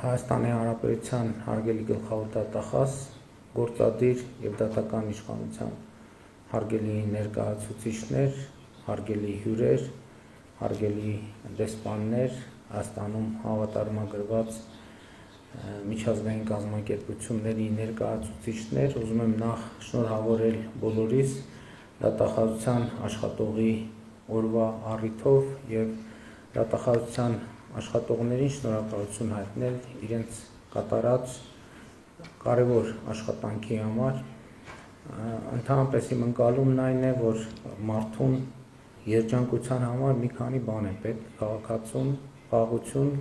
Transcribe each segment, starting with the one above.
Հայաստանի Հանրապետության հարգելի գլխավոր դատախազ, գործադիր և դատական իշխանության հարգելի ներկայացուցիչներ, հարգելի հյուրեր, հարգելի դեսպաններ, Հայաստանում հավատարմագրված միջազգային կազմակերպությունների ներկայացուցիչներ, ուզում եմ նախ շնորհավորել բոլորիս դատախազության աշխատողի օրվա առիթով և դատախազության աշխատողներին շնորհակալություն հայտնել իրենց կատարած կարևոր աշխատանքի համար։ Ընդհանրապես իմ ընկալումն այն է, որ մարդուն երջանկության համար մի քանի բան է պետք՝ քաղաքացուն, խաղաղություն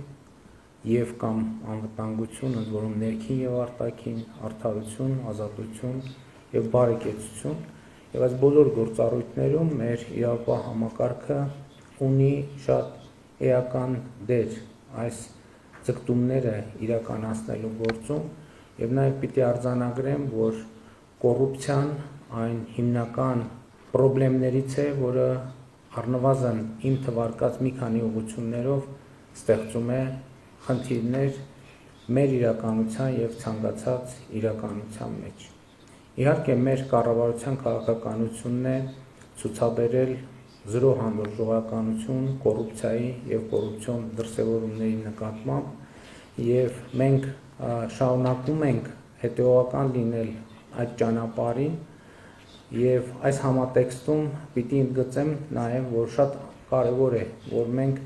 և կամ անվտանգություն, ընդ որում ներքին և արտաքին, արդարություն, ազատություն և բարեկեցություն, և այս բոլոր գործառույթներում մեր իրավապահ համակարգը ունի շատ էական դեր այս ձգտումները իրականացնելու գործում, և նաև պիտի արձանագրեմ, որ կոռուպցիան այն հիմնական պրոբլեմներից է, որը առնվազն իմ թվարկած մի քանի ուղղություններով ստեղծում է խնդիրներ մեր իրականության և ցանկացած իրականության մեջ։ Իհարկե, մեր կառավարության քաղաքականությունն է ցուցաբերել զրո հանդուրժողականություն կոռուպցիայի և կոռուպցիոն դրսևորումների նկատմամբ, և մենք շարունակում ենք հետևողական լինել այդ ճանապարհին, և այս համատեքստում պիտի ընդգծեմ նաև, որ շատ կարևոր է, որ մենք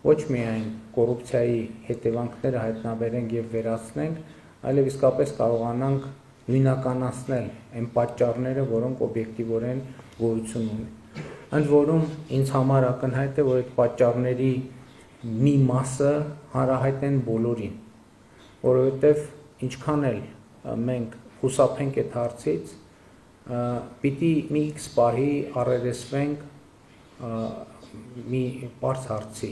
ոչ միայն կոռուպցիայի հետևանքները հայտնաբերենք և վերացնենք, այլև իսկապես կարողանանք նույնականացնել այն պատճառները, որոնք օբյեկտիվորեն գոյություն ունեն։ Ընդ որում ինձ համար ակնհայտ է, որ այդ պատճառների մի մասը հանրահայտ են բոլորին, որովհետև ինչքան էլ մենք խուսափենք այդ հարցից, պիտի մի X պահի առերեսվենք մի պարզ հարցի.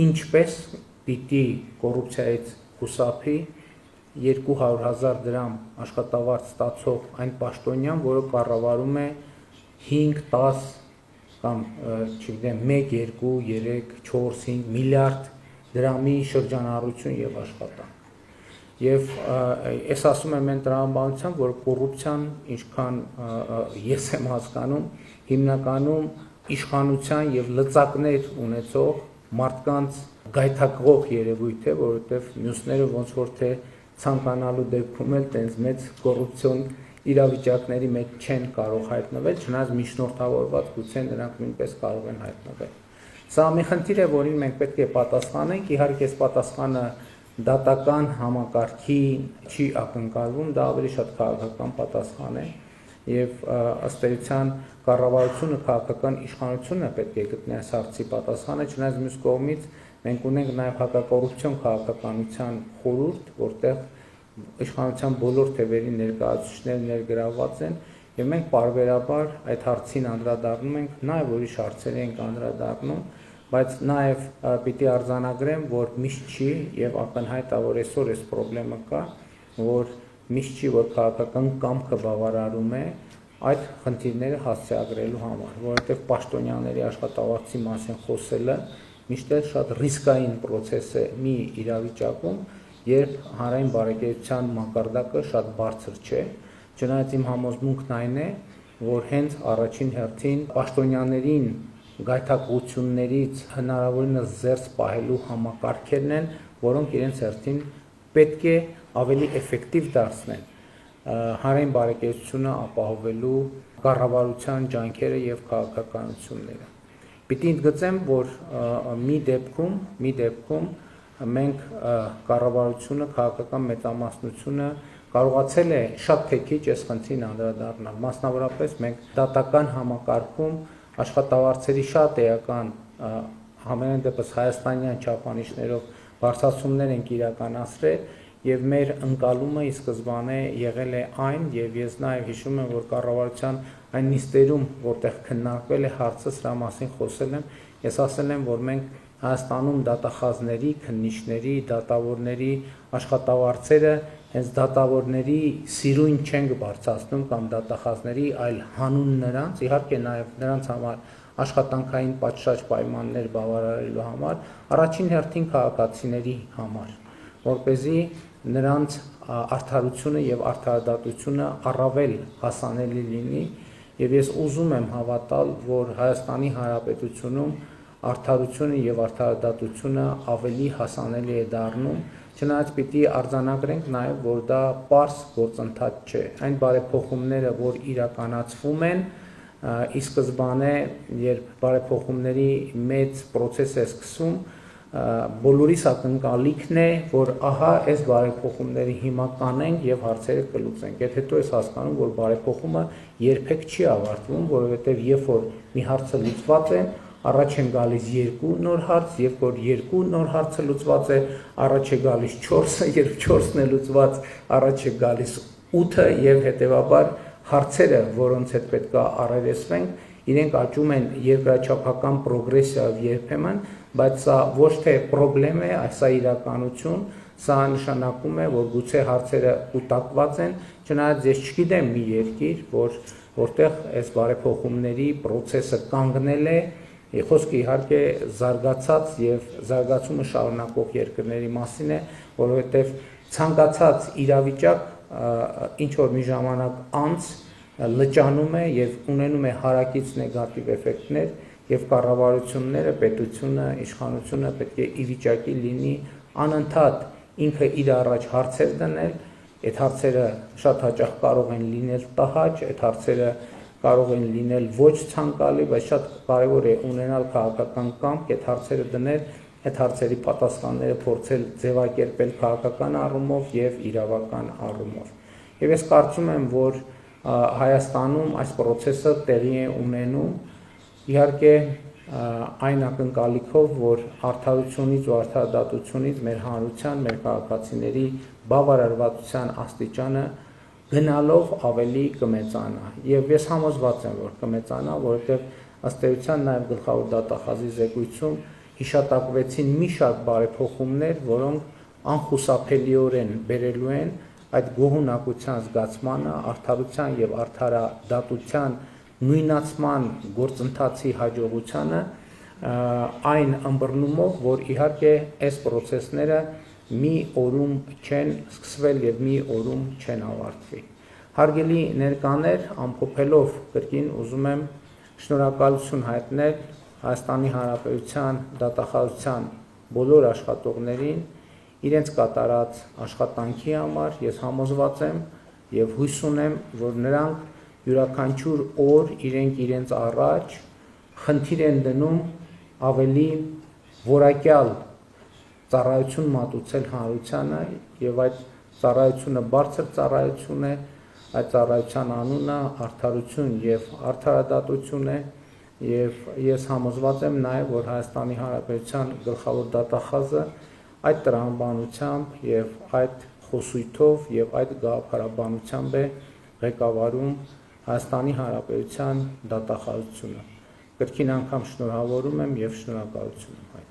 ինչպես պիտի կոռուպցիայից խուսափի 200,000 դրամ աշխատավարձ ստացող այն պաշտոնյան, որը կառավարում է 5-10 կամ չգիտեմ 1, 2, 3, 4, 5 միլիարդ դրամի շրջանառություն և աշխատանք։ Եվ ես ասում եմ այն տրամաբանությամբ, որ կոռուպցիան, ինչքան ես եմ հասկանում, հիմնականում իշխանության և լծակներ ունեցող մարդկանց գայթակղող երևույթ է, որովհետև մյուսները ոնց որ թե ցանկանալու դեպքում էլ տենց մեծ կոռուպցիոն իրավիճակների մեջ չեն կարող հայտնվել, չնայած միջնորդավորված գուցե նրանք նույնպես կարող են հայտնվել։ Սա մի խնդիր է, որին մենք պետք է պատասխանենք, իհարկե այս պատասխանը դատական համակարգի չի ակնկալվում, դա ավելի շատ քաղաքական պատասխան է, և ըստ էության կառավարությունը, քաղաքական իշխանությունը պետք է գտնի այս հարցի պատասխանը, չնայած մյուս կողմից մենք ունենք նաև հակակոռուպցիոն քաղաքականության խորհուրդ, որտեղ իշխանության բոլոր թևերի ներկայացուցիչները ներգրավված են, և մենք պարբերաբար այդ հարցին անդրադառնում ենք, նաև ուրիշ հարցերի ենք անդրադառնում, բայց նաև պիտի արձանագրեմ, որ միշտ չի և ակնհայտ է, որ այսօր այս պրոբլեմը կա, որ միշտ չի, որ քաղաքական կամքը բավարարում է այդ խնդիրները հասցեագրելու համար, որովհետև պաշտոնյաների աշխատավարձի մասին խոսելը միշտ էլ շատ ռիսկային պրոցես է մի իրավիճակում, երբ հանրային բարեկեցության մակարդակը շատ բարձր չէ, չնայած իմ համոզմունքն այն է, որ հենց առաջին հերթին պաշտոնյաներին գայթակղություններից հնարավորինս զերծ պահելու համակարգերն են, որոնք իրենց հերթին պետք է ավելի էֆեկտիվ դարձնեն հանրային բարեկեցությունը ապահովելու կառավարության ջանքերը և քաղաքականությունները։ Պիտի ընդգծեմ, որ մի դեպքում մենք կառավարությունը, քաղաքական մեծամասնությունը կարողացել է շատ թե քիչ այս խնդրին անդրադառնալ, մասնավորապես մենք դատական համակարգում աշխատավարձերի շատ էական, համենայն դեպս հայաստանյան չափանիշներով բարձրացումներ ենք իրականացրել, և մեր ընկալումը ի սկզբանե եղել է այն, և ես նաև հիշում եմ, որ կառավարության այն նիստերում, որտեղ քննարկվել է հարցը, սրա մասին խոսել եմ, ես ասել եմ, որ մենք Հայաստանում դատախազների, քննիչների, դատավորների աշխատավարձերը հենց դատավորների սիրուն չենք բարձրացնում կամ դատախազների, այլ հանուն նրանց, իհարկե նաև նրանց համար աշխատանքային պատշաճ պայմաններ բավարարելու համար, առաջին հերթին քաղաքացիների համար, որպեսզի նրանց արդարությունը եւ արդարադատությունը առավել հասանելի լինի, եւ ես ուզում եմ հավատալ, որ Հայաստանի Հանրապետությունում արդարությունը եւ արդարադատությունը ավելի հասանելի է դառնում, չնայած պիտի արձանագրենք նաեւ, որ դա պարզ գործընթաց չէ։ Այն բարեփոխումները, որ իրականացվում են, ի սկզբանե, երբ բարեփոխումների մեծ process է սկսում, բոլորիս ակնկալիքն է, որ ահա այս բարեփոխումների հիմա կանենք եւ հարցերը կլուծենք։ Եթե հետո ես հասկանում, որ բարեփոխումը երբեք չի ավարտվում, որովհետեւ երբ որ մի հարցը լուծված է, առաջ են գալիս 2 նոր հարց, երբ որ 2 նոր հարցը լուծված է, առաջ է գալիս 4-ը, երբ 4-ն է լուծված, առաջ է գալիս 8-ը եւ հետեւաբար հարցերը, որոնց հետ պետք է առերեսվենք, իրենք աճում են երկրաչափական պրոգրեսիայով երբեմն, բայց սա ոչ թե խնդրեմ է, սա իրականություն, սա նշանակում է, որ գուցե հարցերը կուտակված են, չնայած ես չգիտեմ մի երկիր, որտեղ այս բարեփոխումների process-ը կանգնել է, խոսքը իհարկե զարգացած եւ զարգացումը շարունակող երկրների մասին է, որովհետեւ ցանկացած իրավիճակ ինչ որ մի ժամանակ անց լճանում է եւ ունենում է հարակից նեգատիվ էֆեկտներ եւ կառավարությունները, պետությունը, իշխանությունը պետք է ի վիճակի լինի անընդհատ ինքը իր առաջ հարցեր դնել, այդ հարցերը շատ հաճախ կարող են լինել տհաճ, այդ հարցերը կարող են լինել ոչ ցանկալի, բայց շատ կարեւոր է ունենալ քաղաքական կամք, այդ հարցերը դնել, այդ հարցերի պատասխանները փորձել ձևակերպել քաղաքական առումով եւ իրավական առումով։ Եվ ես կարծում եմ, որ Հայաստանում այս process-ը տեղի է ունենում, իհարկե այն ակնկալիքով, որ արդարությունից ու արդարադատությունից մեր հանրության, մեր քաղաքացիների բավարարվածության աստիճանը գնալով ավելի կմեծանա։ Եվ ես համոզված եմ, որ կմեծանա, որովհետև ըստ էության նաև գլխավոր դատախազի զեկույցում հիշատակվեցին մի շարք բարեփոխումներ, որոնք անխուսափելիորեն բերելու են այդ գոհունակության զգացմանը, արդարության եւ արդարադատության նույնացման գործընթացի հաջողությանը, այն ըմբռնումով, որ իհարկե այս process-ները մի օրում չեն սկսվել եւ մի օրում չեն ավարտվի։ Հարգելի ներկաներ, ամփոփելով կրկին ուզում եմ շնորհակալություն հայտնել Հայաստանի Հանրապետության դատախազության բոլոր աշխատողներին իրենց կատարած աշխատանքի համար։ Ես համոզված եմ եւ հույս ունեմ, որ նրանք յուրաքանչյուր օր իրենց առաջ խնդիր են դնում ավելի որակյալ ծառայություն մատուցել հանրությանը եւ այդ ծառայությունը բարձր ծառայություն է, այդ ծառայության անունը արդարություն եւ արդարադատություն է եւ ես համոզված եմ նաեւ, որ Հայաստանի Հանրապետության գլխավոր դատախազը այդ տրամաբանությամբ եւ այդ խոսույթով եւ այդ գաղափարաբանությամբ է ղեկավարում Հայաստանի Հանրապետության դատախազությունը։ Կրկին անգամ շնորհավորում եմ եւ շնորհակալություն եմ հայտնում։